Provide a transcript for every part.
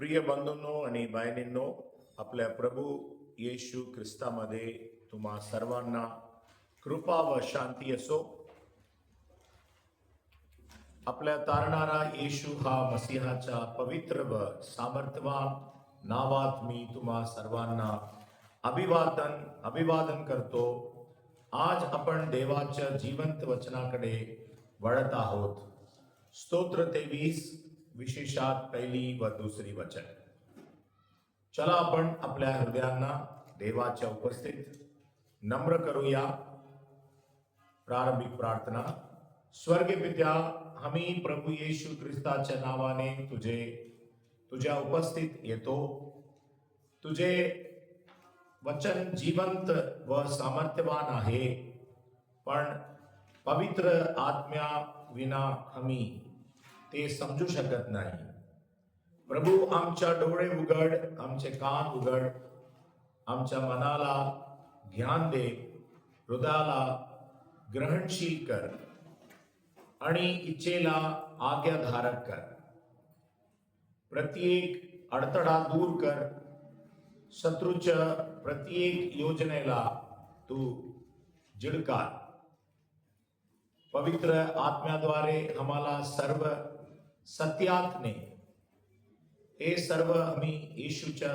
प्रिय बंधूंनो आणि बहिणींनो, आपल्या प्रभू येशू ख्रिस्तामध्ये तुम्हा सर्वांना कृपा व शांती असो. आपल्या तारणारा येशू हा मसीहाच्या पवित्र व सामर्थ्यवान नावात मी तुम्हा सर्वांना अभिवादन करतो. आज आपण देवाच्या जिवंत वचनाकडे वळत आहोत. स्तोत्र 23, विशेषात पहिली व दुसरी वचन. चला आपण आपल्या हृदयांना देवाच्या उपस्थित नम्र करूया. प्रारंभिक प्रार्थना. स्वर्गीय पित्या, आम्ही प्रभू येशू ख्रिस्ताच्या नावाने तुझ्या उपस्थित येतो. तुझे वचन जिवंत व सामर्थ्यवान आहे, पण पवित्र आत्म्या विना आम्ही ते समजू शकत नाही. प्रभू, आमच्या डोळे उघड, आमचे कान उघड, आमच्या मनाला ध्यान दे, हृदयाला ग्रहणशील कर आणि इच्छेला आज्ञाधारक कर. प्रत्येक अडथळा दूर कर. शत्रूच्या प्रत्येक योजनेला तू झिडकार. पवित्र आत्म्याद्वारे आम्हाला सर्व सत्यात ने. हे सर्व आम्ही येशूच्या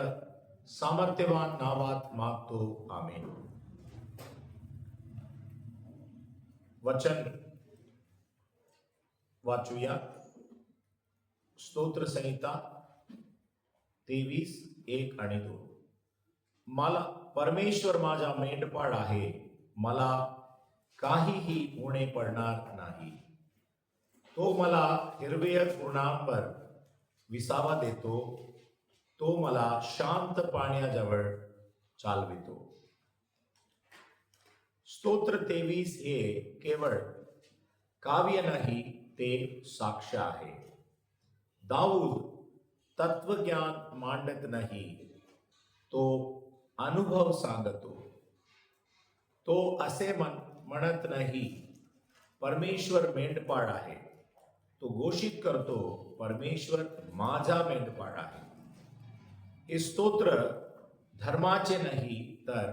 सामर्थ्यवान नावात मागतो. आमेन. वचन वाचूया. स्तोत्र संहिता 23, 1 आणि 2. मला परमेश्वर माझा मेंढपाळ आहे, मला काहीही उणे पडणार नाही. तो मला हिरव्या तृणांवर विसावा देतो, तो मला शांत पाण्याजवळ चालवितो. स्तोत्र 23 हे केवळ काव्य नाही, ते साक्ष आहे. दाऊद तत्वज्ञान मांडत नाही, तो अनुभव सांगतो. तो असे म्हणत नाही, परमेश्वर मेंढपाळ आहे. तो घोषित करतो, परमेश्वर माझा मेंढपाळ आहे. हे स्तोत्र धर्माचे नाही, तर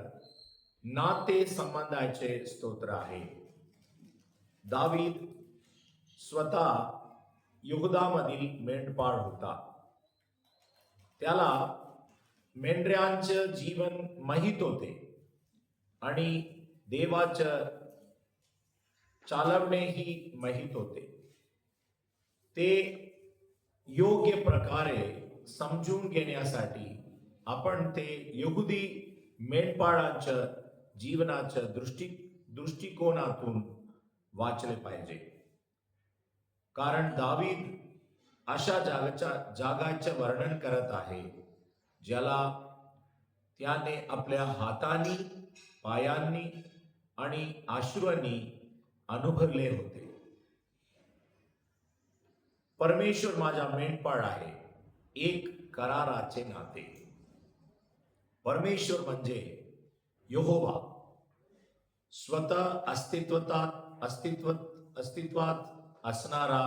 नाते संबंधाचे स्तोत्र आहे. दावीद स्वतः यहूदामधील मेंढपाळ होता. त्याला मेंढऱ्यांचे जीवन माहीत होते आणि देवाचं चालवणेही माहीत होते. ते योग्य प्रकारे समजून घेण्यासाठी आपण ते यहुदी मेंढपाळांच्या जीवनाच्या दृष्टिकोनातून वाचले पाहिजे. कारण दावीद अशा जागाचे वर्णन करत आहे, ज्याला त्याने आपल्या हातांनी, पायांनी आणि अश्रूंनी अनुभवले होते. परमेश्वर माझा मेंढपाळ आहे, एक कराराचे नाते. परमेश्वर म्हणजे यहोवा, स्वतः अस्तित्वात असणारा,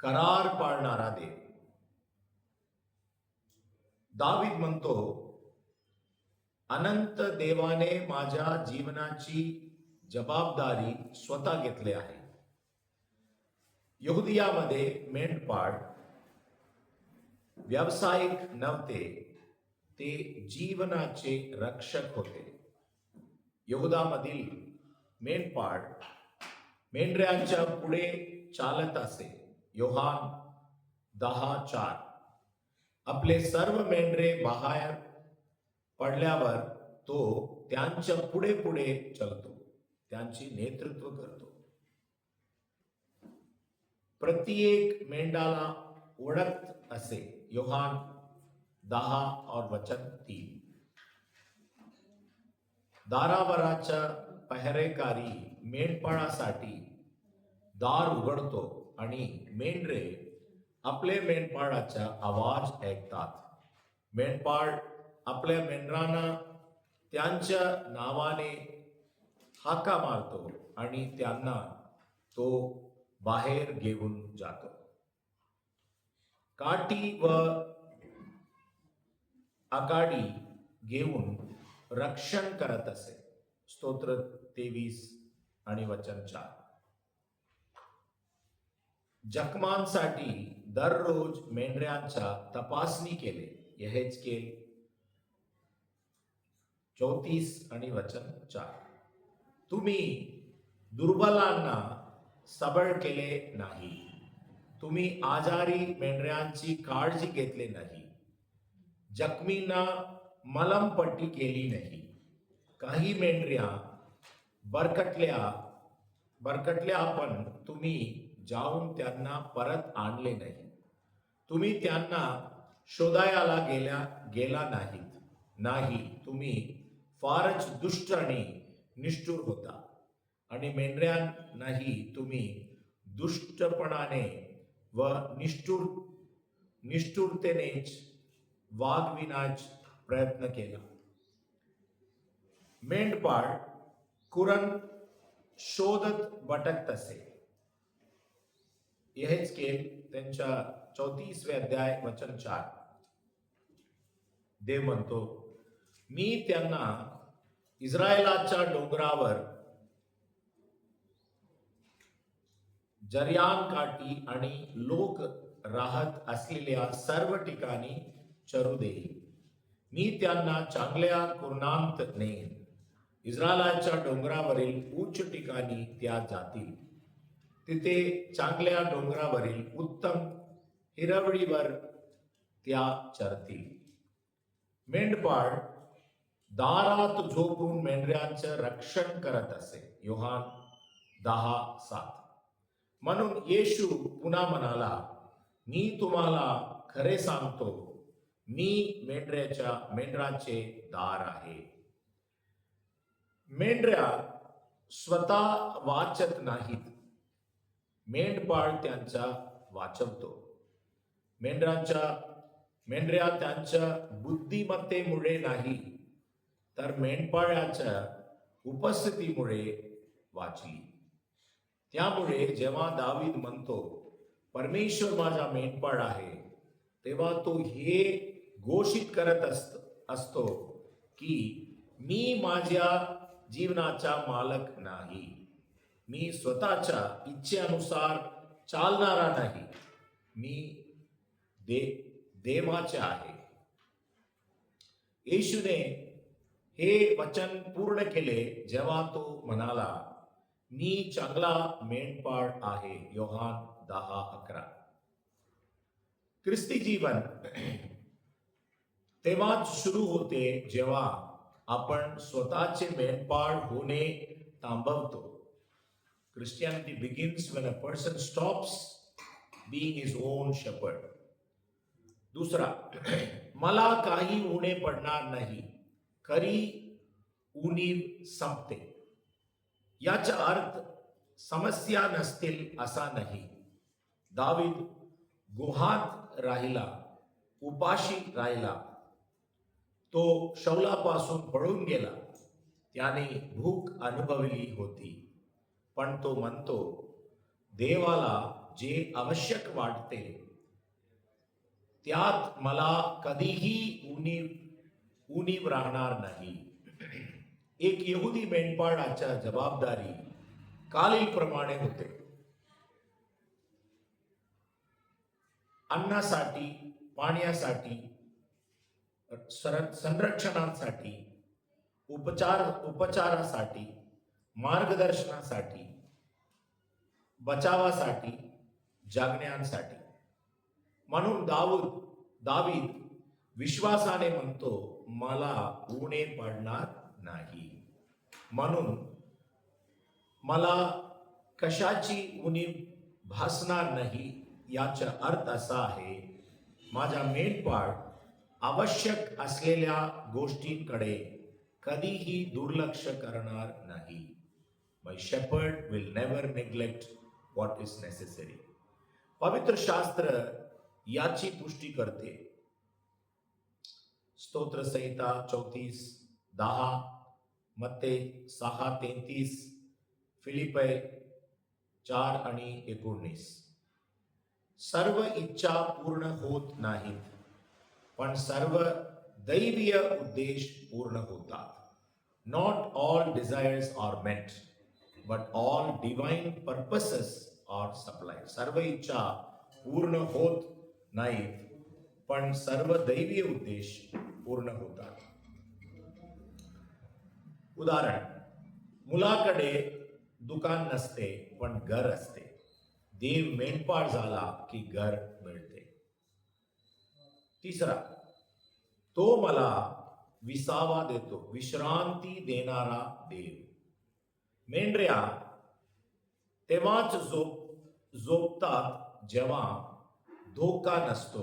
करार पाळणारा देव. दावीद म्हणतो, अनंत देवाने माझ्या जीवनाची जबाबदारी स्वतः घेतली आहे. यहुदियामध्ये मेंढपाळ व्यावसायिक नव्हते, ते जीवनाचे रक्षक होते. यहुदामधील मेंढपाळ मेंढऱ्यांच्या पुढे चालत असे. योहान 10:4. आपले सर्व मेंढरे बाहेर पडल्यावर तो त्यांच्या पुढे पुढे चलतो, त्यांची नेतृत्व करतो. प्रत्येक मेंढाला ओळख असे. योहान 10 और वचन 3. दारावरचा पहरेकारी मेंढपाळासाठी दार उघडतो आणि मेंढरे आपले मेंढपाळाचा आवाज ऐकतात. मेंढपाळ आपल्या मेंढरांना त्यांच्या नावाने हाका मारतो आणि त्यांना तो बाहेर घेऊन जातो. काठी व आघाडी घेऊन रक्षण करत असे. स्तोत्र 23 आणि वचन 4. जखमांसाठी दररोज मेंढऱ्यांच्या तपासणी केले. यहेजकेल 34 आणि वचन 4. तुम्ही दुर्बलांना सबळ केले नाही. तुम्ही आजारी मेंढऱ्यांची काळजी घेतली नाही. जखमींना मलमपट्टी केली नाही. काही मेंढऱ्या बरकटल्या पण तुम्ही जाऊन त्यांना परत आणले नाही. तुम्ही त्यांना शोधायला गेला नाही. तुम्ही फारच दुष्ट आणि निष्ठुर होता आणि मेंढऱ्यांनाही तुम्ही दुष्टपणाने व निष्ठुरतेनेच वागविण्याचा प्रयत्न केला. मेंढपाळ कुरण शोधत भटकत असे. यहेजकेल त्यांच्या 34 अध्याय वचन 4. देव म्हणतो, मी त्यांना इस्रायलाच्या डोंगरावर, जर्यान काठी आणि लोक राहत असलेल्या सर्व ठिकाणी चरू देईन. मी त्यांना चांगल्या कुरणांत नेईन. इस्रायलाच्या डोंगरावरील उच्च ठिकाणी त्या जातील. तिथे चांगल्या डोंगरावरील उत्तम हिरवळीवर त्या चरतील. मेंढपाळ दारात झोपून मेंढऱ्यांचे रक्षण करत असे. योहान 10:7. म्हणून येशू पुन्हा म्हणाला, मी तुम्हाला खरे सांगतो, मी मेंढराचे दार आहे. मेंढऱ्या स्वतः वाचत नाहीत. मेंढपाळ त्यांचा वाचवतो. मेंढऱ्या त्यांच्या बुद्धिमत्तेमुळे नाही, तर मेंढपाळाच्या उपस्थितीमुळे वाचली. त्यामुळे जेव्हा दावीद म्हणतो, परमेश्वर माझा मेंढपाळ आहे, तेव्हा तो हे घोषित करत असतो की मी माझ्या जीवनाचा मालक नाही. मी स्वतःच्या इच्छेनुसार चालणारा नाही. मी देवाचे आहे. येशूने हे वचन पूर्ण केले जेव्हा तो म्हणाला, मी चांगला मेंढपाळ आहे. योहान 10:11. ख्रिस्ती जीवन तेव्हाच सुरू होते जेव्हा आपण स्वतःचे मेंढपाळ होणे थांबवतो. Christianity begins when a person stops being his own shepherd. दुसरा, मला काही उणे पडणार नाही, खरी उणीव संपते. याचा अर्थ समस्या नसतील असा नाही. दावीद गुहात राहिला, उपाशी राहिला. तो शौलापासून पळून गेला. त्याने भूक अनुभवली होती. पण तो म्हणतो, देवाला जे आवश्यक वाटते त्यात मला कधीही उणीव राहणार नाही. एक यहुदी मेंढपाळाच्या जबाबदारी खालीलप्रमाणे होते. अन्नासाठी, पाण्यासाठी, संरक्षणासाठी, उपचारासाठी, मार्गदर्शनासाठी, बचावासाठी, जगण्यासाठी. म्हणून दावीद विश्वासाने म्हणतो, मला उणे पडणार नाही. म्हणून मला कशाची उणीव भासणार नाही. याचा अर्थ असा आहे, माझा मेंढपाळ आवश्यक असलेल्या गोष्टींकडे कधीही दुर्लक्ष करणार नाही. My shepherd will never neglect what is necessary. पवित्र शास्त्र याची पुष्टी करते. स्तोत्र संहिता 34:10, मत्ते 6:33, फिलिपे 4:19. सर्व इच्छा पूर्ण होत नाहीत, पण सर्व दैवीय उद्देश पूर्ण होतात. Not all desires are met, but all divine purposes are supplied. सर्व इच्छा पूर्ण होत नाहीत, पण सर्व दैवीय उद्देश पूर्ण होतात. उदाहरण, मुलाकडे दुकान नसते पण घर असते. देव मेंढपाळ झाला की घर मिळते. तिसरा, तो मला विसावा देतो, विश्रांती देणारा देव. मेंढऱ्या तेव्हाच झोपतात जेव्हा धोका नसतो,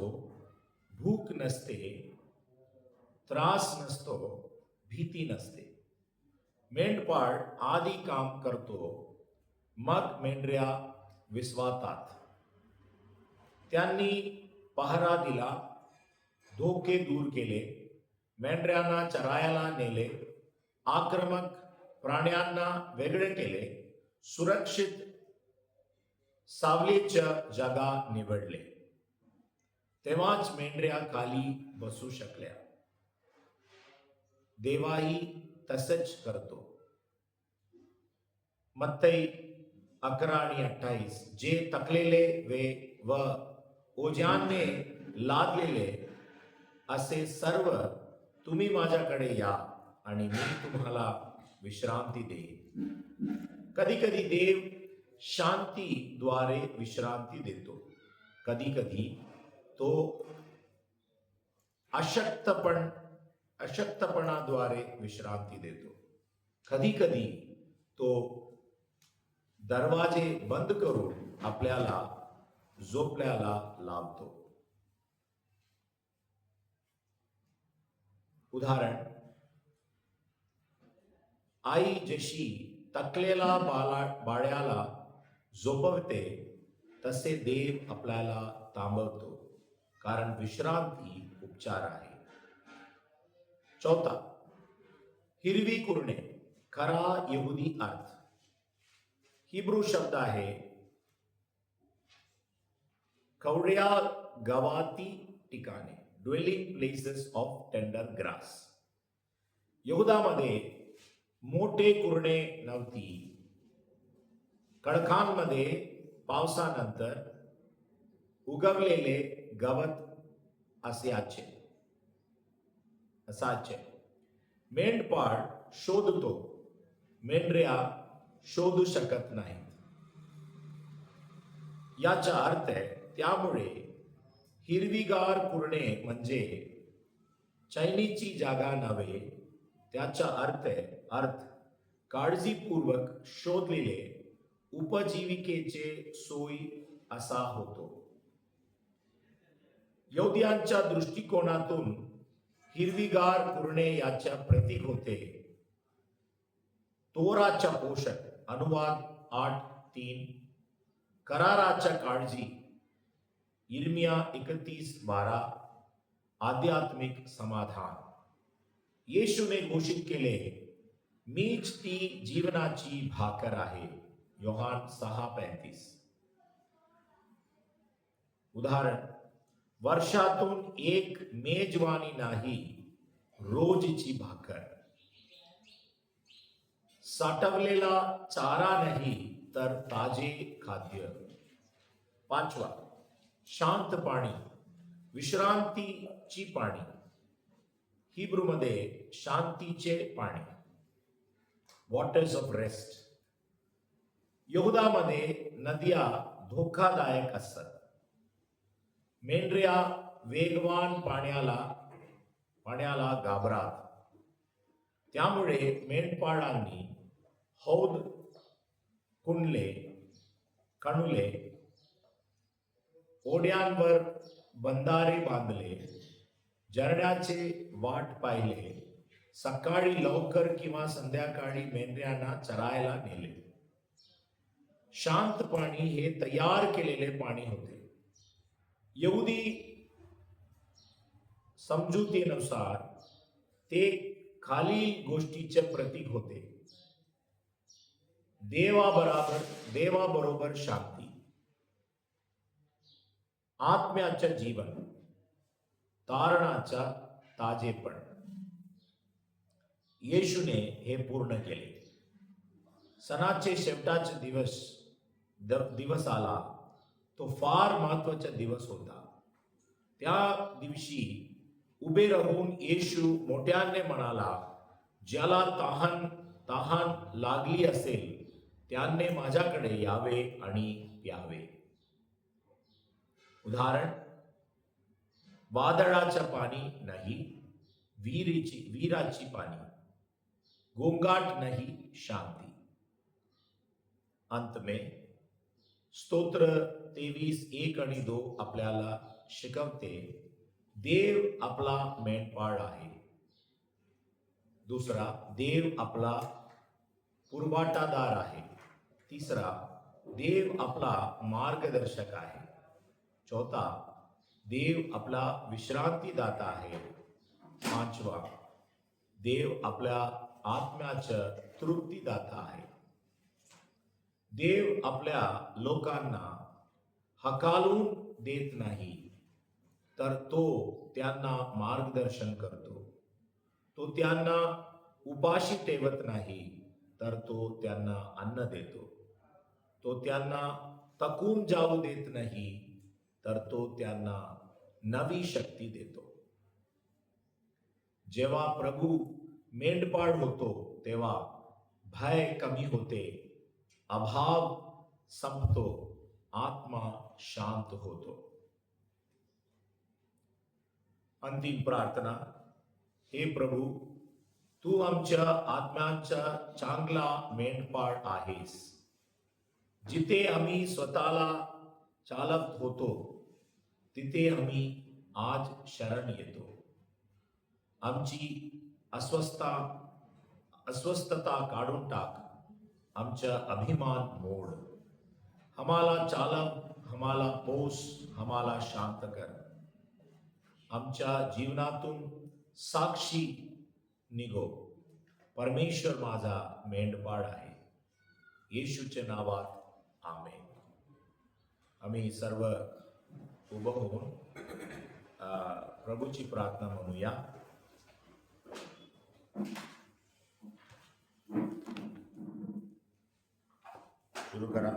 भूक नसते, त्रास नसतो, भीती नसते. मेंढपाळ आधी काम करतो, मग मेंढऱ्या विश्वातात. त्यांनी पहारा दिला, धोके दूर केले, मेंढऱ्यांना चरायला नेले, आक्रमक प्राण्यांना वेगळे केले, सुरक्षित सावलीच्या जागा निवडले. तेव्हाच मेंढऱ्या खाली बसू शकल्या. देवाही तसंच करतो. मत्तई 11:28, जे थकलेले व ओझ्याने लादलेले असे सर्व तुम्ही माझ्याकडे या आणि मी तुम्हाला विश्रांती देईन. कधी कधी देव शांतीद्वारे विश्रांती देतो. कधी कधी तो अशक्तपणाद्वारे विश्रांती देतो. कधी कधी तो दरवाजे बंद करून आपल्याला झोपल्याला लावतो. उदाहरण, आई जशी थकलेला बाळाला झोपवते तसे देव आपल्याला थांबवतो, कारण विश्रांती उपचार आहे. चौथा, हिरवी कुरणे. खरा यहुदी अर्थ. हिब्रू शब्द आहे कवड्या गवाती ठिकाणे, dwelling places of tender grass. यहुदामध्ये मोठे कुरणे नव्हती. खडकांमध्ये पावसानंतर उगवलेले गवत असायचे. मेंढपाळ शोधतो, मेंढऱ्या शोधू शकत नाहीत. याचा अर्थ आहे, त्यामुळे हिरवीगार कुरणे म्हणजे चैनीची जागा नव्हे. त्याचा अर्थ काळजीपूर्वक शोधलेले उपजीविकेचे सोयी असा होतो. यहुद्यांच्या दृष्टिकोनातून हिरवीगार कुरणे याच्या प्रतीक होते. तोराच्या पोषक, अनुवाद 8:3, कराराच्या काळजी, इर्मिया 31:12, आध्यात्मिक समाधान. येशूने घोषित केले, मीच ती जीवनाची भाकर आहे, योहान 6:35. उदाहरण, वर्षातून एक मेजवानी नाही, रोजची भाकर. साठवलेला चारा नाही, तर ताजे खाद्य. पाचवा, शांत पाणी, विश्रांतीची पाणी. हिब्रूमध्ये शांतीचे पाणी, वॉटर्स ऑफ रेस्ट. यहुदामध्ये नद्या धोकादायक असतात. मेंढऱ्या वेगवान पाण्याला घाबरतात. त्यामुळे मेंढपाळांनी हौद खणले, ओढ्यांवर बंधारे बांधले, झरण्याचे वाट पाहिले, सकाळी लवकर किंवा संध्याकाळी मेंढऱ्यांना चरायला नेले. शांत पाणी हे तयार केलेले पाणी होते. यहुदी समजुतीनुसार ते खालील गोष्टीचे प्रतीक होते: देवाबरोबर शांती, आत्म्याचे जीवन, तारणाचा ताजेपण. येशूने हे पूर्ण केले. सणाचे शेवटाचे दिवस आला. तो फार महत्वाचा दिवस होता. त्या दिवशी उभे राहून येशू मोठ्याने म्हणाला, ज्याला तहान लागली असेल त्याने माझ्याकडे यावे आणि प्यावे. उदाहरण, वादळाचं पाणी नाही, वीराची पाणी, गोंगाट नहीं, शांति. अंत में स्तोत्र 23:1-2 आपल्याला शिकवते, देव आपला मेंढपाळ आहे. दुसरा, देव आपला पुरवठादार आहे. तिसरा, देव आपला मार्गदर्शक आहे. चौथा, देव आपला विश्रांतीदाता आहे. पाचवा, देव आपल्या आत्म्याचं तृप्तीदाता आहे. देव आपल्या लोकांना हकालून देत नाही, तर तो त्यांना मार्गदर्शन करतो. तो त्यांना उपाशी ठेवत नाही, तर तो त्यांना अन्न देतो. तो त्यांना थकून जाऊ देत नाही, तर तो त्यांना नवी शक्ती देतो. जेव्हा प्रभू मेंढपाळ होतो तेव्हा भय कमी होते, अभाव संपतो, आत्मा शांत होतो. अंतिम प्रार्थना. हे प्रभू, तू आमच्या आत्म्याचा चांगला मेंढपाळ आहेस. जिथे आम्ही स्वतःला चालत होतो तिथे आम्ही आज शरण येतो. आमची अस्वस्थता काढून टाक. आमचा अभिमान मोड. हमाला चालव, हमाला पोस, हमाला शांत कर. आमच्या जीवनातून साक्षी निघो, परमेश्वर माझा मेंढपाळ आहे. येशूच्या नावात आमेन. आम्ही सर्व उभं होऊन प्रभूची प्रार्थना म्हणूया. सुरू करा.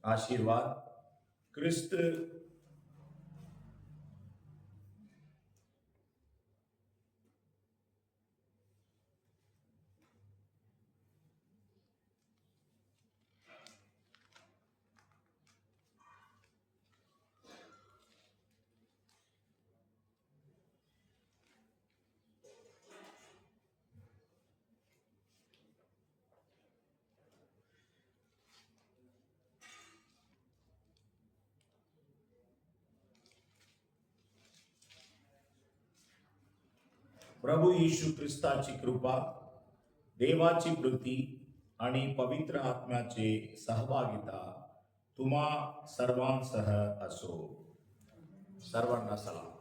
आशीर्वाद. ख्रिस्त प्रभू येशू ख्रिस्ताची कृपा, देवाची प्रीती आणि पवित्र आत्म्याचे सहभागिता तुम्हा सर्वांसह असो. सर्वांना सलाम.